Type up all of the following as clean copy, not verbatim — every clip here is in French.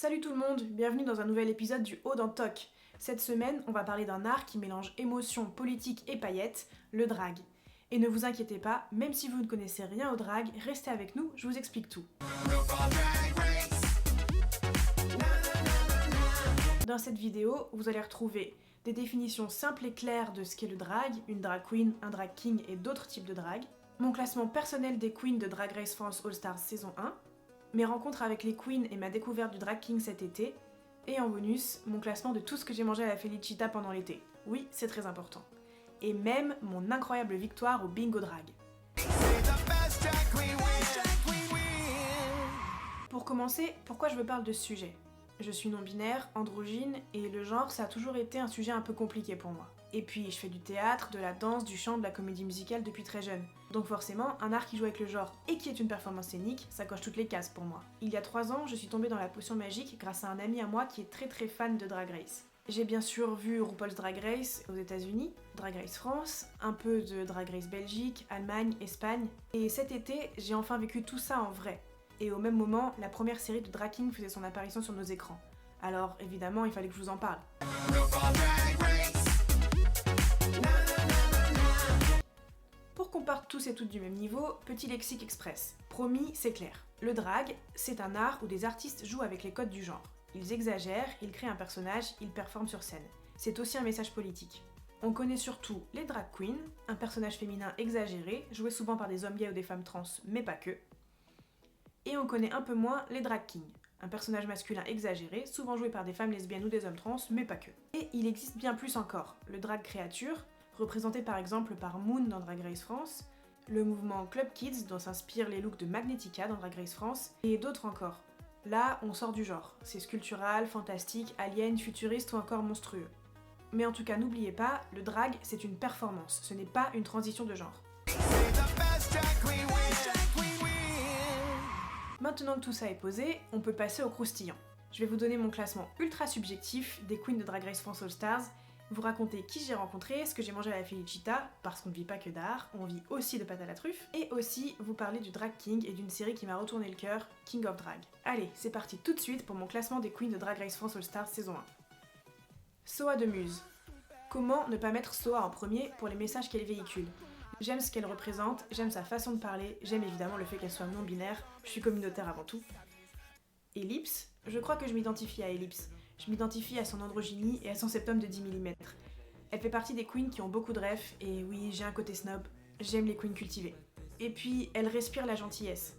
Salut tout le monde, bienvenue dans un nouvel épisode du Haut dans Toc. Cette semaine, on va parler d'un art qui mélange émotion, politique et paillettes, le drag. Et ne vous inquiétez pas, même si vous ne connaissez rien au drag, restez avec nous, je vous explique tout. Dans cette vidéo, vous allez retrouver des définitions simples et claires de ce qu'est le drag, une drag queen, un drag king et d'autres types de drag, mon classement personnel des queens de Drag Race France All Stars saison 1, mes rencontres avec les queens et ma découverte du drag king cet été, et en bonus, mon classement de tout ce que j'ai mangé à la Felicita pendant l'été. Oui, c'est très important. Et même mon incroyable victoire au bingo drag. Pour commencer, pourquoi je vous parle de ce sujet ? Je suis non-binaire, androgyne, et le genre ça a toujours été un sujet un peu compliqué pour moi. Et puis je fais du théâtre, de la danse, du chant, de la comédie musicale depuis très jeune. Donc forcément, un art qui joue avec le genre et qui est une performance scénique, ça coche toutes les cases pour moi. Il y a 3 ans, je suis tombée dans la potion magique grâce à un ami à moi qui est très fan de Drag Race. J'ai bien sûr vu RuPaul's Drag Race aux États-Unis, Drag Race France, un peu de Drag Race Belgique, Allemagne, Espagne, et cet été, j'ai enfin vécu tout ça en vrai. Et au même moment, la première série de Drag King faisait son apparition sur nos écrans. Alors évidemment, il fallait que je vous en parle. Pour qu'on parte tous et toutes du même niveau, petit lexique express. Promis, c'est clair. Le drag, c'est un art où des artistes jouent avec les codes du genre. Ils exagèrent, ils créent un personnage, ils performent sur scène. C'est aussi un message politique. On connaît surtout les drag queens, un personnage féminin exagéré, joué souvent par des hommes gays ou des femmes trans, mais pas que. Et on connaît un peu moins les drag kings, un personnage masculin exagéré, souvent joué par des femmes lesbiennes ou des hommes trans, mais pas que. Et il existe bien plus encore, le drag créature, représenté par exemple par Moon dans Drag Race France, le mouvement Club Kids dont s'inspirent les looks de Magnetica dans Drag Race France, et d'autres encore. Là, on sort du genre, c'est sculptural, fantastique, alien, futuriste ou encore monstrueux. Mais en tout cas, n'oubliez pas, le drag c'est une performance, ce n'est pas une transition de genre. Maintenant que tout ça est posé, on peut passer au croustillant. Je vais vous donner mon classement ultra subjectif des queens de Drag Race France All Stars, vous raconter qui j'ai rencontré, ce que j'ai mangé à la Felicita, parce qu'on ne vit pas que d'art, on vit aussi de pâte à la truffe, et aussi vous parler du Drag King et d'une série qui m'a retourné le cœur, King of Drag. Allez, c'est parti tout de suite pour mon classement des queens de Drag Race France All Stars saison 1. Soa de Muse. Comment ne pas mettre Soa en premier pour les messages qu'elle véhicule ? J'aime ce qu'elle représente, j'aime sa façon de parler, j'aime évidemment le fait qu'elle soit non-binaire, je suis communautaire avant tout. Ellipse, je crois que je m'identifie à Ellipse. Je m'identifie à son androgynie et à son septum de 10 mm. Elle fait partie des queens qui ont beaucoup de refs, et oui, j'ai un côté snob, j'aime les queens cultivées. Et puis, elle respire la gentillesse.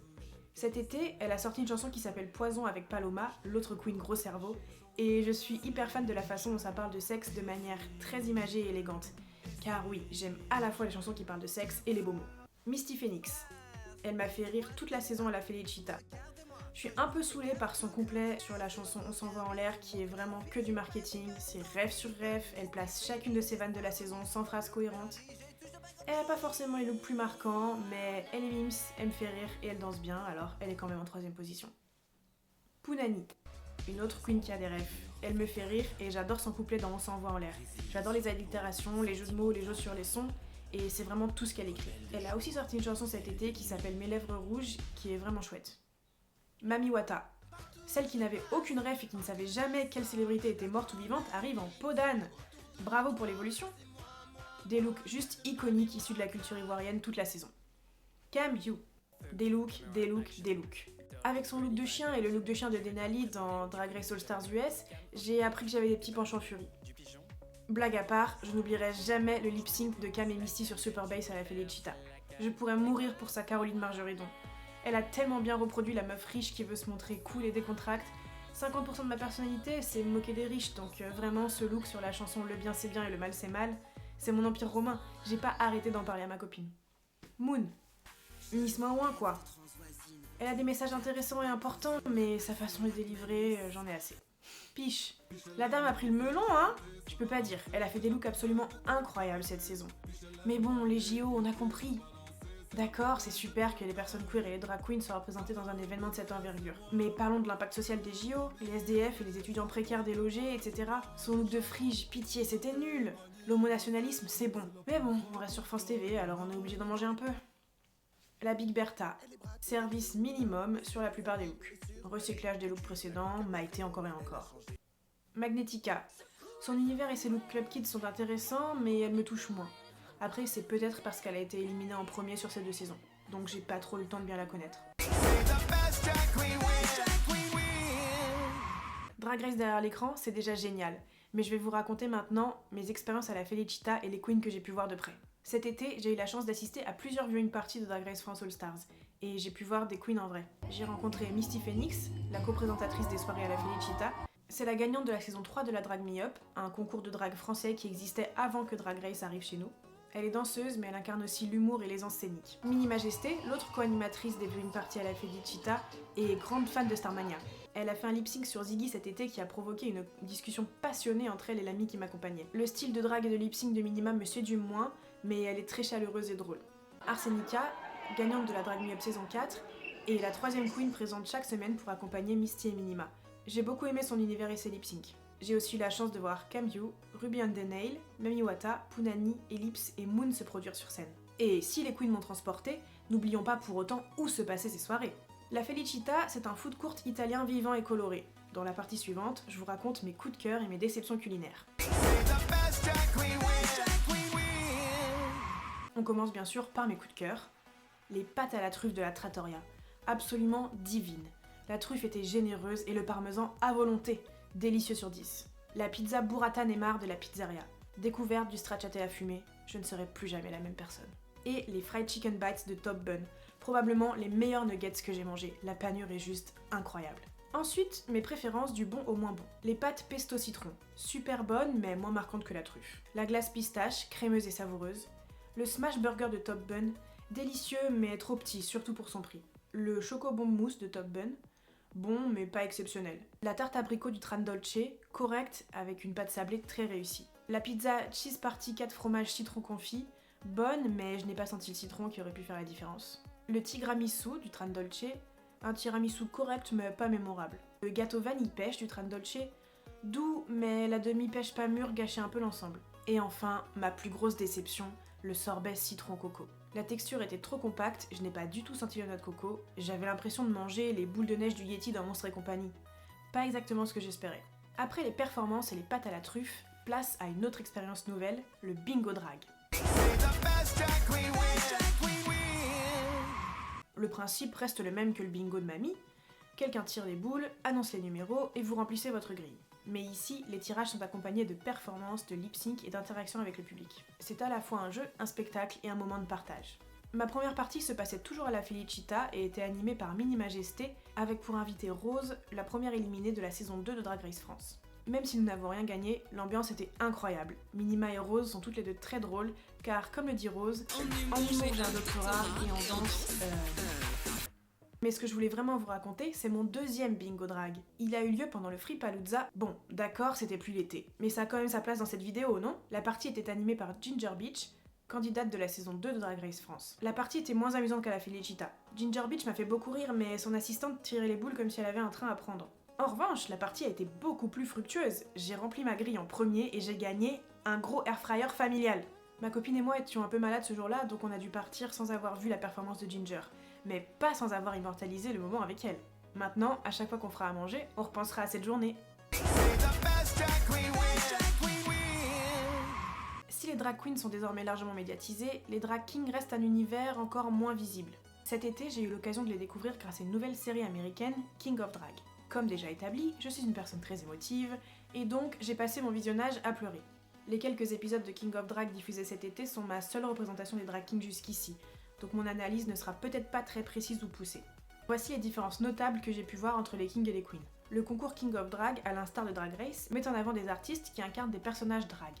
Cet été, elle a sorti une chanson qui s'appelle Poison avec Paloma, l'autre queen gros cerveau, et je suis hyper fan de la façon dont ça parle de sexe de manière très imagée et élégante. Car oui, j'aime à la fois les chansons qui parlent de sexe et les beaux mots. Misty Phoenix. Elle m'a fait rire toute la saison à la Felicita. Je suis un peu saoulée par son couplet sur la chanson On s'envoie en l'air qui est vraiment que du marketing, c'est rêve sur rêve, elle place chacune de ses vannes de la saison sans phrase cohérente. Elle a pas forcément les looks plus marquants, mais elle est mims, elle me fait rire et elle danse bien, alors elle est quand même en 3ème position. Punani. Une autre queen qui a des rêves. Elle me fait rire et j'adore son couplet dans On s'envoie en l'air. J'adore les allitérations, les jeux de mots, les jeux sur les sons, et c'est vraiment tout ce qu'elle écrit. Elle a aussi sorti une chanson cet été qui s'appelle Mes lèvres rouges, qui est vraiment chouette. Mami Wata. Celle qui n'avait aucune rêve et qui ne savait jamais quelle célébrité était morte ou vivante arrive en peau d'âne. Bravo pour l'évolution. Des looks juste iconiques issus de la culture ivoirienne toute la saison. Cam You. Des looks. Avec son look de chien et le look de chien de Denali dans Drag Race All Stars US, j'ai appris que j'avais des petits penchants furie. Blague à part, je n'oublierai jamais le lip sync de Cam et Misty sur Super Bass à la Felicita. Je pourrais mourir pour sa Caroline Margeridon. Elle a tellement bien reproduit la meuf riche qui veut se montrer cool et décontracte. 50% de ma personnalité, c'est me moquer des riches, donc vraiment ce look sur la chanson Le bien c'est bien et le mal c'est mal, c'est mon empire romain, j'ai pas arrêté d'en parler à ma copine. Moon. Miss Maouin quoi. Elle a des messages intéressants et importants, mais sa façon de délivrer, j'en ai assez. Piche. La dame a pris le melon, hein ? Je peux pas dire, elle a fait des looks absolument incroyables cette saison. Mais bon, les JO, on a compris. D'accord, c'est super que les personnes queer et les drag queens soient représentées dans un événement de cette envergure. Mais parlons de l'impact social des JO, les SDF et les étudiants précaires délogés, etc. Son look de frige, pitié, c'était nul. L'homonationalisme, c'est bon. Mais bon, on reste sur France TV, alors on est obligé d'en manger un peu. La Big Bertha, service minimum sur la plupart des looks. Recyclage des looks précédents, m'a été encore et encore. Magnetica, son univers et ses looks Club Kids sont intéressants, mais elle me touche moins. Après, c'est peut-être parce qu'elle a été éliminée en premier sur ces 2 saisons, donc j'ai pas trop eu le temps de bien la connaître. Drag Race derrière l'écran, c'est déjà génial, mais je vais vous raconter maintenant mes expériences à la Felicita et les queens que j'ai pu voir de près. Cet été, j'ai eu la chance d'assister à plusieurs viewing parties de Drag Race France All Stars, et j'ai pu voir des queens en vrai. J'ai rencontré Misty Phoenix, la co-présentatrice des soirées à la Felicita. C'est la gagnante de la saison 3 de la Drag Me Up, un concours de drag français qui existait avant que Drag Race arrive chez nous. Elle est danseuse, mais elle incarne aussi l'humour et l'aisance scénique. Mini Majesté, l'autre co-animatrice des viewing parties à la Felicita, est grande fan de Starmania. Elle a fait un lip-sync sur Ziggy cet été qui a provoqué une discussion passionnée entre elle et l'amie qui m'accompagnait. Le style de drague et de lip-sync de Minima me séduit moins, mais elle est très chaleureuse et drôle. Arsenica, gagnante de la Drag Me Up saison 4, est la 3e queen présente chaque semaine pour accompagner Misty et Minima. J'ai beaucoup aimé son univers et ses lip-syncs. J'ai aussi eu la chance de voir Cambiu, Ruby on the Nail, Mami Wata, Punani, Ellipse et Moon se produire sur scène. Et si les queens m'ont transporté, n'oublions pas pour autant où se passaient ces soirées. La Felicita, c'est un food court italien vivant et coloré. Dans la partie suivante, je vous raconte mes coups de cœur et mes déceptions culinaires. On commence bien sûr par mes coups de cœur. Les pâtes à la truffe de la Trattoria, absolument divines. La truffe était généreuse et le parmesan à volonté, délicieux sur 10. La pizza burrata Neymar de la pizzeria, découverte du stracciatella fumé, je ne serai plus jamais la même personne. Et les fried chicken bites de Top Bun, probablement les meilleurs nuggets que j'ai mangés, la panure est juste incroyable. Ensuite, mes préférences du bon au moins bon. Les pâtes pesto citron, super bonnes mais moins marquantes que la truffe. La glace pistache, crémeuse et savoureuse. Le smash burger de Top Bun, délicieux mais trop petit, surtout pour son prix. Le chocobomb mousse de Top Bun, bon mais pas exceptionnel. La tarte abricot du Tran Dolce, correcte avec une pâte sablée très réussie. La pizza cheese party 4 fromages citron confit, bonne mais je n'ai pas senti le citron qui aurait pu faire la différence. Le tiramisu du Tran Dolce, un tiramisu correct mais pas mémorable. Le gâteau vanille pêche du Tran Dolce, doux mais la demi-pêche pas mûre gâchait un peu l'ensemble. Et enfin, ma plus grosse déception, le sorbet citron coco. La texture était trop compacte, je n'ai pas du tout senti la noix de coco, j'avais l'impression de manger les boules de neige du Yeti dans Monstres et compagnie. Pas exactement ce que j'espérais. Après les performances et les pâtes à la truffe, place à une autre expérience nouvelle, le bingo drag. Le principe reste le même que le bingo de mamie. Quelqu'un tire les boules, annonce les numéros et vous remplissez votre grille. Mais ici, les tirages sont accompagnés de performances, de lip-sync et d'interactions avec le public. C'est à la fois un jeu, un spectacle et un moment de partage. Ma première partie se passait toujours à la Felicita et était animée par Mini Majesté, avec pour invitée Rose, la première éliminée de la saison 2 de Drag Race France. Même si nous n'avons rien gagné, l'ambiance était incroyable. Minima et Rose sont toutes les deux très drôles, car comme le dit Rose, en humour j'ai un doctorat et en danse, Mais ce que je voulais vraiment vous raconter, c'est mon 2e bingo drag. Il a eu lieu pendant le Free Palooza. Bon, d'accord, c'était plus l'été, mais ça a quand même sa place dans cette vidéo, non? La partie était animée par Ginger Beach, candidate de la saison 2 de Drag Race France. La partie était moins amusante qu'à la Felicita. Ginger Beach m'a fait beaucoup rire, mais son assistante tirait les boules comme si elle avait un train à prendre. En revanche, la partie a été beaucoup plus fructueuse. J'ai rempli ma grille en premier et j'ai gagné un gros air fryer familial. Ma copine et moi étions un peu malades ce jour-là, donc on a dû partir sans avoir vu la performance de Ginger. Mais pas sans avoir immortalisé le moment avec elle. Maintenant, à chaque fois qu'on fera à manger, on repensera à cette journée. Si les drag queens sont désormais largement médiatisées, les drag kings restent un univers encore moins visible. Cet été, j'ai eu l'occasion de les découvrir grâce à une nouvelle série américaine, King of Drag. Comme déjà établi, je suis une personne très émotive, et donc j'ai passé mon visionnage à pleurer. Les quelques épisodes de King of Drag diffusés cet été sont ma seule représentation des drag kings jusqu'ici, donc mon analyse ne sera peut-être pas très précise ou poussée. Voici les différences notables que j'ai pu voir entre les kings et les queens. Le concours King of Drag, à l'instar de Drag Race, met en avant des artistes qui incarnent des personnages drag.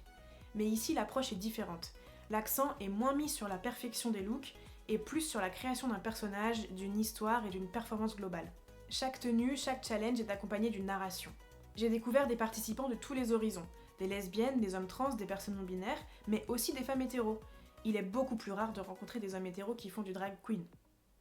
Mais ici, l'approche est différente. L'accent est moins mis sur la perfection des looks et plus sur la création d'un personnage, d'une histoire et d'une performance globale. Chaque tenue, chaque challenge est accompagné d'une narration. J'ai découvert des participants de tous les horizons, des lesbiennes, des hommes trans, des personnes non binaires, mais aussi des femmes hétéros. Il est beaucoup plus rare de rencontrer des hommes hétéros qui font du drag queen.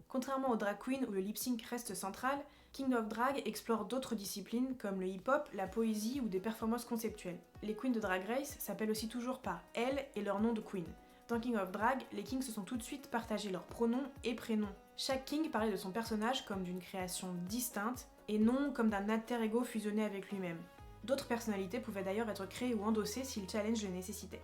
Contrairement au drag queen où le lip sync reste central, King of Drag explore d'autres disciplines comme le hip-hop, la poésie ou des performances conceptuelles. Les queens de Drag Race s'appellent aussi toujours par elles et leur nom de queen. Dans King of Drag, les kings se sont tout de suite partagés leurs pronoms et prénoms. Chaque king parlait de son personnage comme d'une création distincte, et non comme d'un alter ego fusionné avec lui-même. D'autres personnalités pouvaient d'ailleurs être créées ou endossées si le challenge le nécessitait.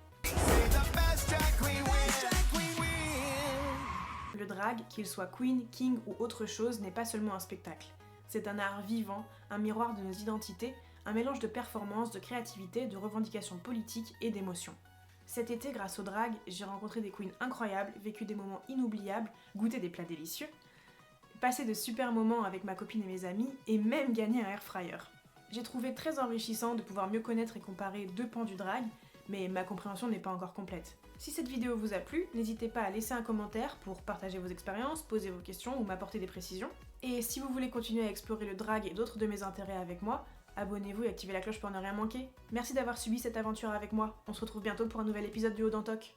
Le drag, qu'il soit queen, king ou autre chose, n'est pas seulement un spectacle. C'est un art vivant, un miroir de nos identités, un mélange de performance, de créativité, de revendications politiques et d'émotions. Cet été, grâce au drag, j'ai rencontré des queens incroyables, vécu des moments inoubliables, goûté des plats délicieux, passé de super moments avec ma copine et mes amis, et même gagné un air fryer. J'ai trouvé très enrichissant de pouvoir mieux connaître et comparer deux pans du drag, mais ma compréhension n'est pas encore complète. Si cette vidéo vous a plu, n'hésitez pas à laisser un commentaire pour partager vos expériences, poser vos questions ou m'apporter des précisions. Et si vous voulez continuer à explorer le drag et d'autres de mes intérêts avec moi, abonnez-vous et activez la cloche pour ne rien manquer. Merci d'avoir subi cette aventure avec moi. On se retrouve bientôt pour un nouvel épisode du Haut d'Antoc.